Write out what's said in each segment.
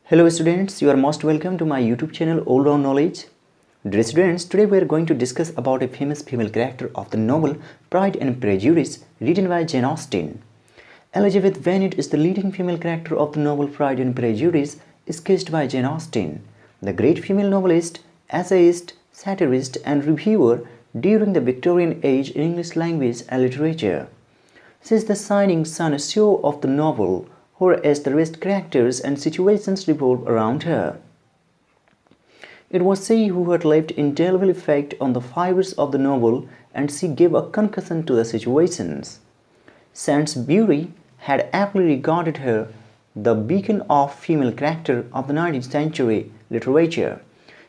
Hello students, you are most welcome to my YouTube channel All Round Knowledge. Dear students, today we are going to discuss about a famous female character of the novel Pride and Prejudice written by Jane Austen. Elizabeth Bennet is the leading female character of the novel Pride and Prejudice sketched by Jane Austen, the great female novelist, essayist, satirist and reviewer during the Victorian age in English language and literature. She is the shining connoisseur of the novel, whereas the rest characters and situations revolve around her. It was she who had left indelible effect on the fibers of the novel, and she gave a concussion to the situations. Sainsbury had aptly regarded her the beacon of female character of the 19th century literature.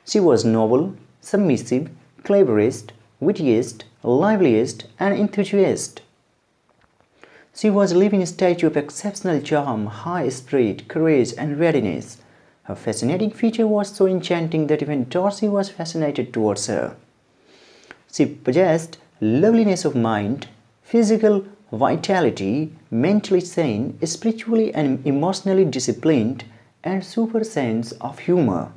She was noble, submissive, cleverest, wittiest, liveliest, and enthusiast. She was a living statue of exceptional charm, high spirit, courage, and readiness. Her fascinating feature was so enchanting that even Darcy was fascinated towards her. She possessed loveliness of mind, physical vitality, mentally sane, spiritually and emotionally disciplined, and super sense of humor.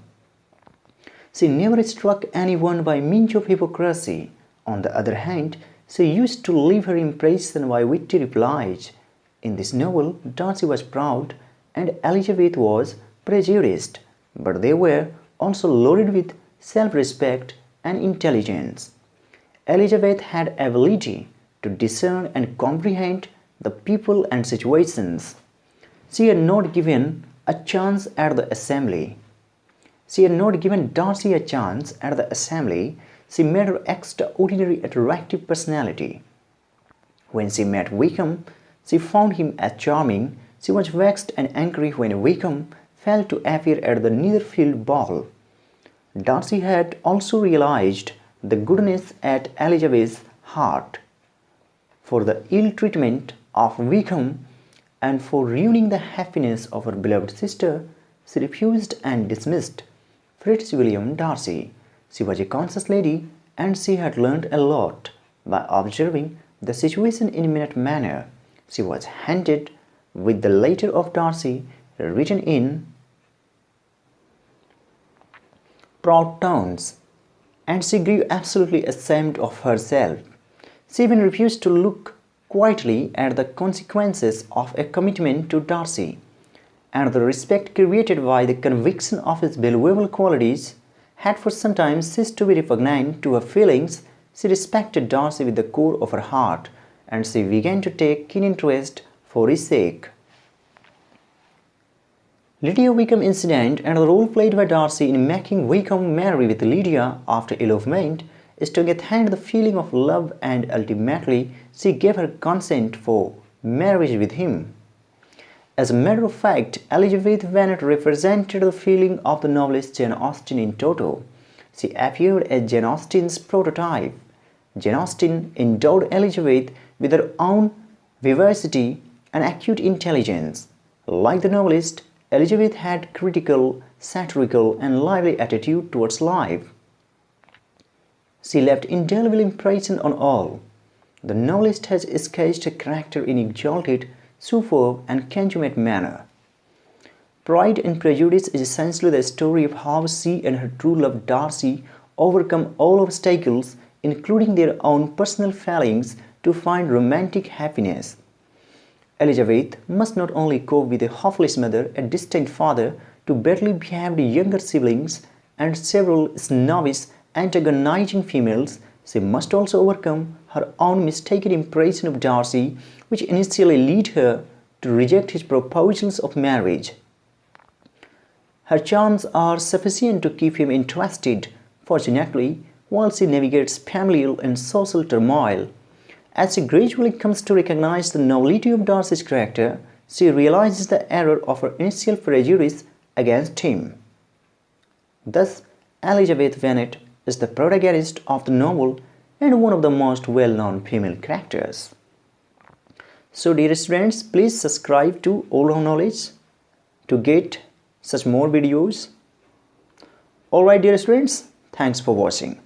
She never struck anyone by means of hypocrisy. On the other hand, she used to leave her impression by witty replies. In this novel, Darcy was proud and Elizabeth was prejudiced, but they were also loaded with self-respect and intelligence. Elizabeth had ability to discern and comprehend the people and situations. She had not given a chance at the assembly. She had not given Darcy a chance at the assembly. She made her extraordinary attractive personality. When she met Wickham, she found him as charming. She was vexed and angry when Wickham failed to appear at the Netherfield ball. Darcy had also realized the goodness at Elizabeth's heart. For the ill treatment of Wickham and for ruining the happiness of her beloved sister, she refused and dismissed Fitzwilliam Darcy. She was a conscious lady, and she had learned a lot by observing the situation in a minute manner. She was handed with the letter of Darcy written in proud tones, and she grew absolutely ashamed of herself. She even refused to look quietly at the consequences of a commitment to Darcy, and the respect created by the conviction of his valuable qualities had for some time ceased to be repugnant to her feelings. She respected Darcy with the core of her heart, and she began to take keen interest for his sake. Lydia Wickham incident and the role played by Darcy in making Wickham marry with Lydia after elopement struck at hand the feeling of love, and ultimately she gave her consent for marriage with him. As a matter of fact, Elizabeth Bennet represented the feeling of the novelist Jane Austen in toto. She appeared as Jane Austen's prototype. Jane Austen endowed Elizabeth with her own vivacity and acute intelligence. Like the novelist, Elizabeth had critical, satirical, and lively attitude towards life. She left indelible impression on all. The novelist has sketched a character in exalted, superb and consummate manner. Pride and Prejudice is essentially the story of how she and her true love Darcy overcome all obstacles, including their own personal failings, to find romantic happiness. Elizabeth must not only cope with a hopeless mother, a distant father, two badly behaved younger siblings, and several snobbish, antagonizing females. She must also overcome her own mistaken impression of Darcy, which initially led her to reject his proposals of marriage. Her charms are sufficient to keep him interested, fortunately, while she navigates familial and social turmoil. As she gradually comes to recognize the nobility of Darcy's character, she realizes the error of her initial prejudice against him. Thus, Elizabeth Bennet is the protagonist of the novel and one of the most well-known female characters. So dear students, please subscribe to All Round Knowledge to get such more videos. Alright dear students, thanks for watching.